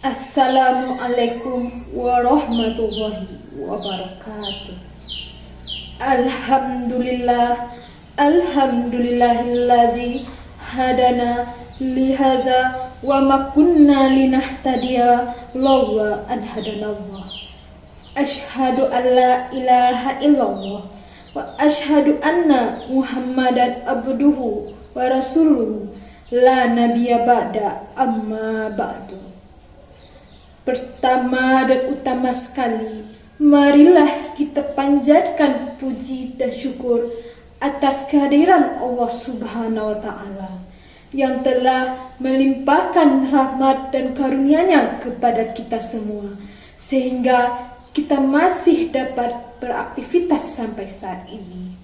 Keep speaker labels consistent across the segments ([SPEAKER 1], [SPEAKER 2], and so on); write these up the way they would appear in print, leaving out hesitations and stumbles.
[SPEAKER 1] Assalamualaikum warahmatullahi wabarakatuh. Alhamdulillahilladzi hadana lihadza wa ma kunna linahtadiya laula an hadanallah. Asyhadu an la ilaha illallah wa asyhadu anna Muhammadan abduhu wa rasuluhu la nabiyya ba'da amma ba'du. Pertama dan utama sekali, marilah kita panjatkan puji dan syukur atas kehadiran Allah Subhanahu wa Ta'ala yang telah melimpahkan rahmat dan karunia-Nya kepada kita semua, sehingga kita masih dapat beraktivitas sampai saat ini.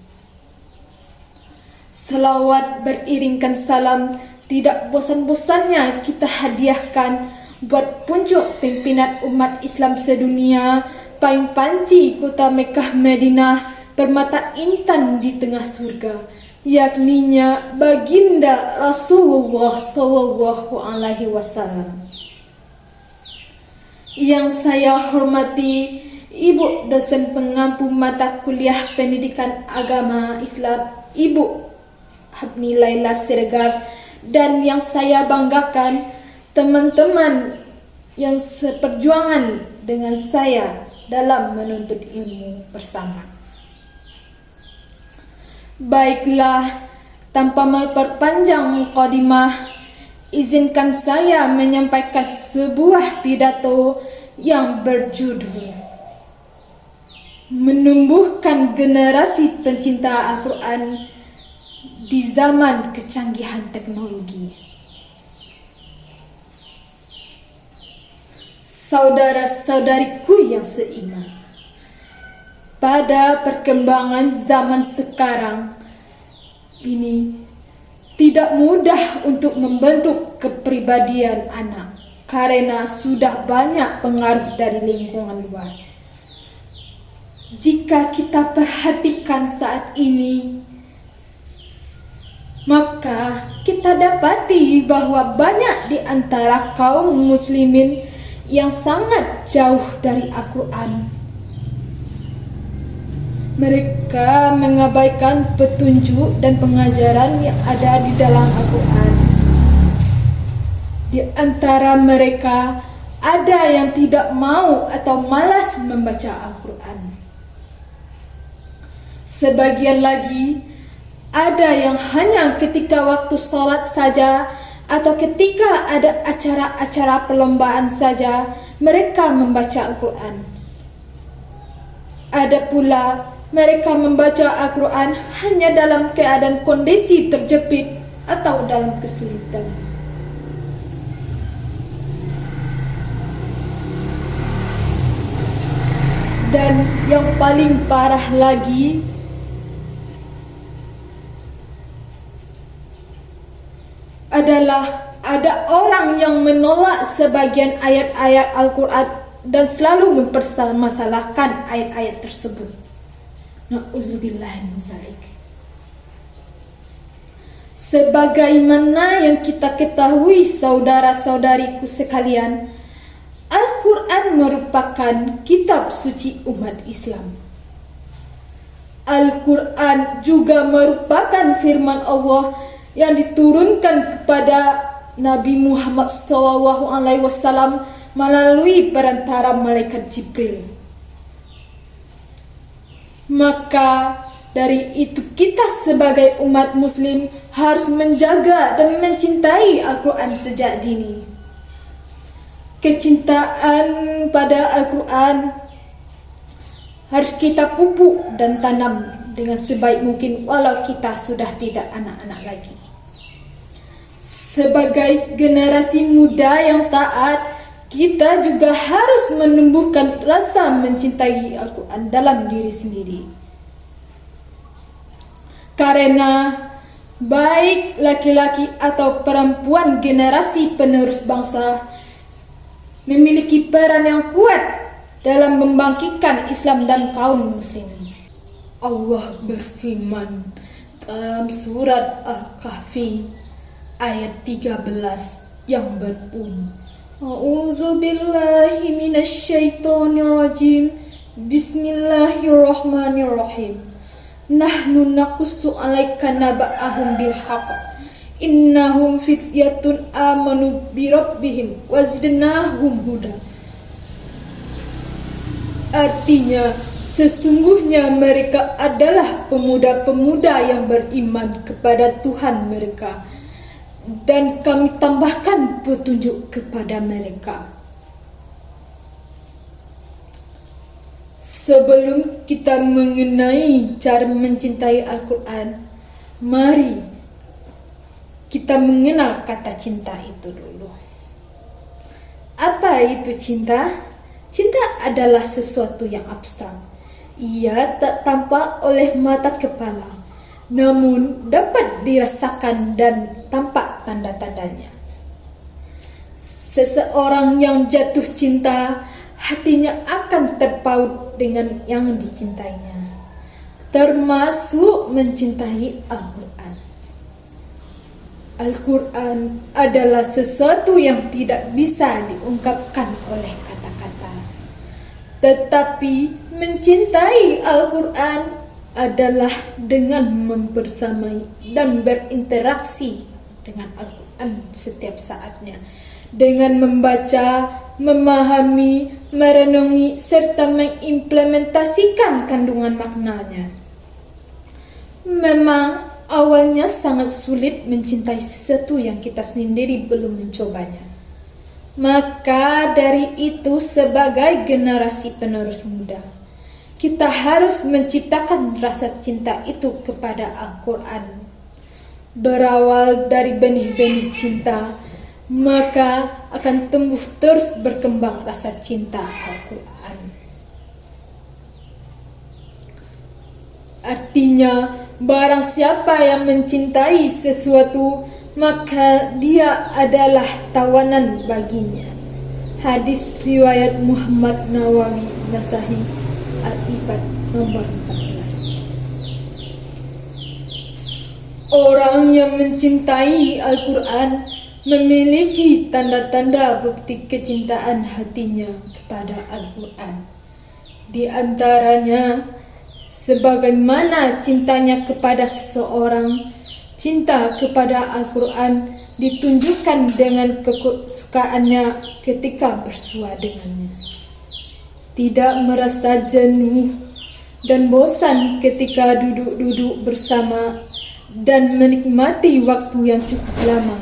[SPEAKER 1] Selawat beriringkan salam tidak bosan-bosannya kita hadiahkan buat puncak pimpinan umat Islam sedunia, payung panci kota Mekah Madinah, permata intan di tengah surga, yakninya baginda Rasulullah Sallallahu Alaihi Wasallam. Yang saya hormati Ibu dosen pengampu mata kuliah pendidikan agama Islam, Ibu Habni Laila Siregar, dan yang saya banggakan teman-teman yang seperjuangan dengan saya dalam menuntut ilmu bersama. Baiklah, tanpa memperpanjang mukadimah, izinkan saya menyampaikan sebuah pidato yang berjudul Menumbuhkan Generasi Pencinta Al-Quran di Zaman Kecanggihan Teknologi. Saudara-saudariku yang seiman, pada perkembangan zaman sekarang ini tidak mudah untuk membentuk kepribadian anak karena sudah banyak pengaruh dari lingkungan luar. Jika kita perhatikan saat ini, maka kita dapati bahwa banyak di antara kaum muslimin yang sangat jauh dari Al-Quran. Mereka mengabaikan petunjuk dan pengajaran yang ada di dalam Al-Quran. Di antara mereka ada yang tidak mau atau malas membaca Al-Quran. Sebagian lagi ada yang hanya ketika waktu salat saja atau ketika ada acara-acara perlombaan saja mereka membaca Al-Quran. Ada pula mereka membaca Al-Quran hanya dalam keadaan kondisi terjepit atau dalam kesulitan. Dan yang paling parah lagi, adalah ada orang yang menolak sebagian ayat-ayat Al-Quran dan selalu mempermasalahkan ayat-ayat tersebut. Na'udzubillah min zalik. Sebagaimana yang kita ketahui saudara-saudariku sekalian, Al-Quran merupakan kitab suci umat Islam. Al-Quran juga merupakan firman Allah yang diturunkan kepada Nabi Muhammad SAW melalui perantara malaikat Jibril. Maka dari itu kita sebagai umat muslim harus menjaga dan mencintai Al-Quran sejak dini. Kecintaan pada Al-Quran harus kita pupuk dan tanam dengan sebaik mungkin walau kita sudah tidak anak-anak lagi. Sebagai generasi muda yang taat, kita juga harus menumbuhkan rasa mencintai Al-Quran dalam diri sendiri. Karena baik laki-laki atau perempuan generasi penerus bangsa memiliki peran yang kuat dalam membangkitkan Islam dan kaum muslimin. Allah berfirman dalam surat Al-Kahfi ayat 13 yang berbunyi, A'udzu billahi minasyaitonir rajim. Bismillahirrahmanirrahim. Nahnu naqussu 'alaika naba'ahum bil haqq. Innahum fityatun amanu bi rabbihim wazidnahum huda. Artinya, sesungguhnya mereka adalah pemuda-pemuda yang beriman kepada Tuhan mereka, dan kami tambahkan petunjuk kepada mereka. Sebelum kita mengenai cara mencintai Al-Quran, mari kita mengenal kata cinta itu dulu. Apa itu cinta? Cinta adalah sesuatu yang abstrak. Ia tak tampak oleh mata kepala, namun dapat dirasakan dan tampak tanda-tandanya. Seseorang yang jatuh cinta, hatinya akan terpaut dengan yang dicintainya, termasuk mencintai Al-Quran. Al-Quran adalah sesuatu yang tidak bisa diungkapkan oleh kata-kata. Tetapi mencintai Al-Quran adalah dengan membersamai dan berinteraksi dengan Al-Quran setiap saatnya, dengan membaca, memahami, merenungi, serta mengimplementasikan kandungan maknanya. Memang awalnya sangat sulit mencintai sesuatu yang kita sendiri belum mencobanya. Maka dari itu, sebagai generasi penerus muda, kita harus menciptakan rasa cinta itu kepada Al-Quran. Berawal dari benih-benih cinta, maka akan tumbuh terus berkembang rasa cinta Al-Quran. Artinya, barang siapa yang mencintai sesuatu, maka dia adalah tawanan baginya. Hadis riwayat Muhammad Nawawi Nasahi Al-Ibad nomor 14. Orang yang mencintai Al-Quran memiliki tanda-tanda bukti kecintaan hatinya kepada Al-Quran. Di antaranya, sebagaimana cintanya kepada seseorang, cinta kepada Al-Quran ditunjukkan dengan kesukaannya ketika bersua dengannya. Tidak merasa jenuh dan bosan ketika duduk-duduk bersama dan menikmati waktu yang cukup lama.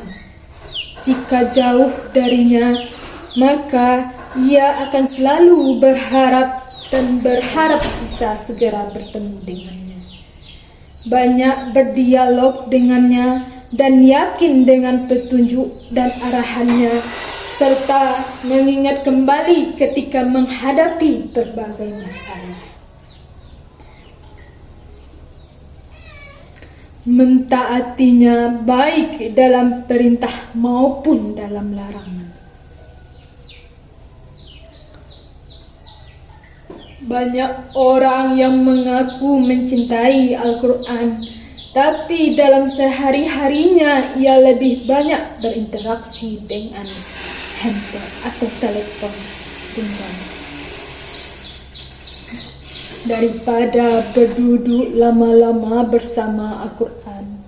[SPEAKER 1] Jika jauh darinya, maka ia akan selalu berharap bisa segera bertemu dengannya. Banyak berdialog dengannya dan yakin dengan petunjuk dan arahannya, serta mengingat kembali ketika menghadapi berbagai masalah. Mentaatinya baik dalam perintah maupun dalam larangan. Banyak orang yang mengaku mencintai Al-Quran, tapi dalam sehari-harinya ia lebih banyak berinteraksi dengan handphone atau telepon genggam daripada berduduk lama-lama bersama Al-Quran.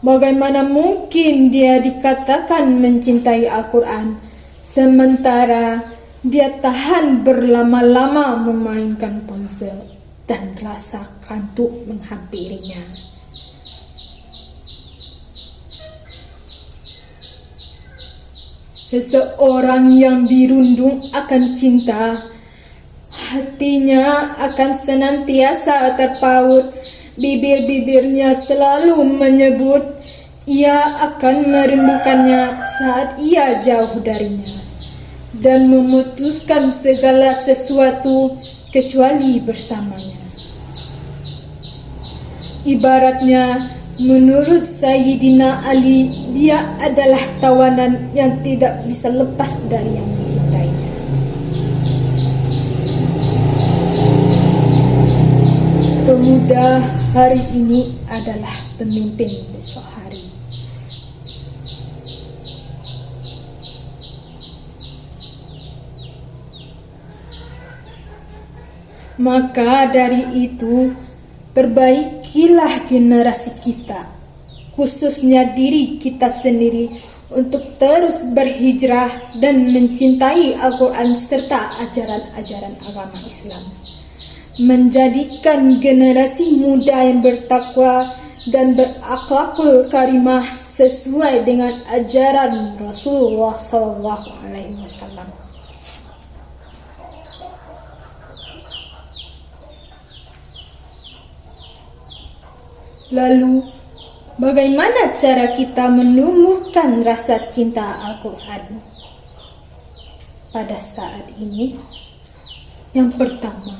[SPEAKER 1] Bagaimana mungkin dia dikatakan mencintai Al-Quran, sementara dia tahan berlama-lama memainkan ponsel dan rasa kantuk menghampirinya? Seseorang yang dirundung akan cinta, hatinya akan senantiasa terpaut. Bibir-bibirnya selalu menyebut ia akan merindukannya saat ia jauh darinya, dan memutuskan segala sesuatu kecuali bersamanya. Ibaratnya, menurut Sayyidina Ali, dia adalah tawanan yang tidak bisa lepas dari yang mencintainya. Pemuda hari ini adalah pemimpin besok hari. Maka dari itu, perbaikilah generasi kita, khususnya diri kita sendiri, untuk terus berhijrah dan mencintai Al-Quran serta ajaran-ajaran agama Islam. Menjadikan generasi muda yang bertakwa dan berakhlakul karimah sesuai dengan ajaran Rasulullah SAW. Lalu, bagaimana cara kita menumbuhkan rasa cinta Al-Quran? Pada saat ini, yang pertama,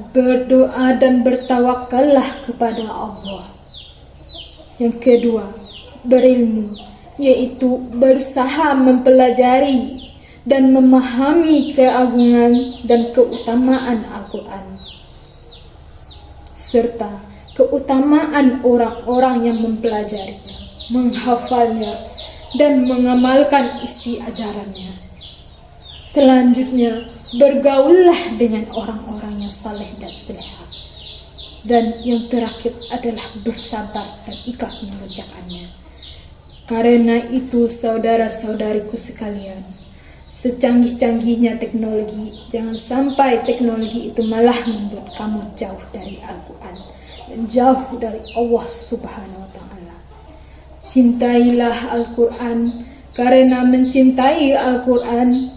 [SPEAKER 1] berdoa dan bertawakallah kepada Allah. Yang kedua, berilmu, yaitu berusaha mempelajari dan memahami keagungan dan keutamaan Al-Quran, serta keutamaan orang-orang yang mempelajarinya, menghafalnya, dan mengamalkan isi ajarannya. Selanjutnya, bergaullah dengan orang-orang yang saleh dan soleha. Dan yang terakhir adalah bersabar dan ikhlas mengerjakannya. Karena itu, saudara-saudariku sekalian, secanggih-canggihnya teknologi, jangan sampai teknologi itu malah membuat kamu jauh dari Al-Quran dan jauh dari Allah Subhanahu wa Ta'ala. Cintailah Al-Quran, karena mencintai Al-Quran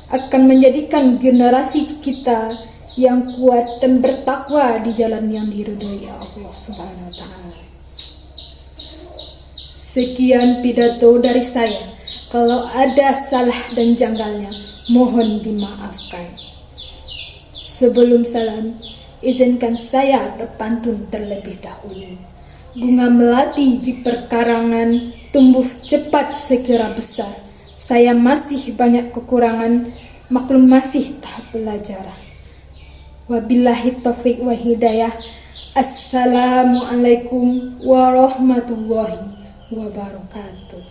[SPEAKER 1] akan menjadikan generasi kita yang kuat dan bertakwa di jalan yang diridhoi Allah Subhanahu wa Ta'ala. Sekian pidato dari saya. Kalau ada salah dan janggalnya, mohon dimaafkan. Sebelum salam, izinkan saya berpantun terlebih dahulu. Bunga melati di perkarangan, tumbuh cepat segera besar. Saya masih banyak kekurangan, maklum masih tahap pelajaran. Wabillahi taufiq wa hidayah. Assalamualaikum warahmatullahi wabarakatuh.